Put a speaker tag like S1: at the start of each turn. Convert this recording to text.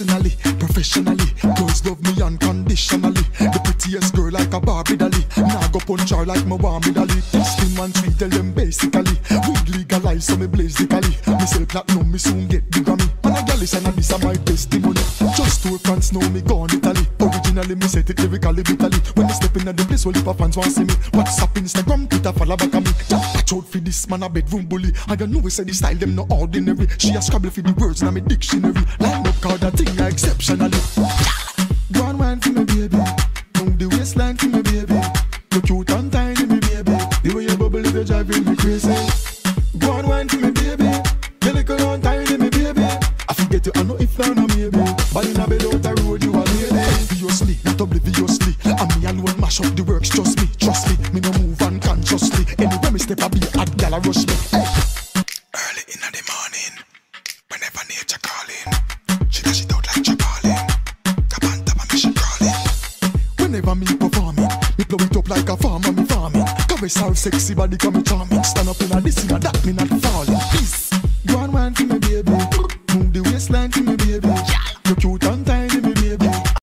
S1: personally, professionally. Girls love me unconditionally. The prettiest girl like a Barbie dolly. Now go punch her like my Muhammad Ali. Slim and sweet, tell them basically. Weed legalize so me blazically. Me sell platinum, me soon get the Grammy. Man a gal is and this are my testimony. Just two fans know me gone Italy. Originally me set it lyrically bitterly. When me step in at the place where the fans want see me. WhatsApp, Instagram, Twitter, follow back on me. Watch out for this man a bedroom bully. I don't know we say the style them no ordinary. She a scrabble for the words in my dictionary. Line up card that thing exceptionally. Go on wine for me baby. Move the waistline for me baby. You cute and tiny me baby. The way you bubble is driving me crazy. Go on wine for me baby. You little and tiny me baby. I forget you I know if I know maybe. But in a bed out the road you are lady. Obviously, not obliviously. And me alone mash up the works, trust me. Me no move unconsciously. Anywhere me step a be at gal a rush me. Hey. Early in the morning, whenever nature calling, she dash it out like Chabalin. Cap on top of me she crawling. Whenever me performing, me blow it up like a farmer me farming. Caress her sexy body come me charming. Stand up in a this in a that me not falling.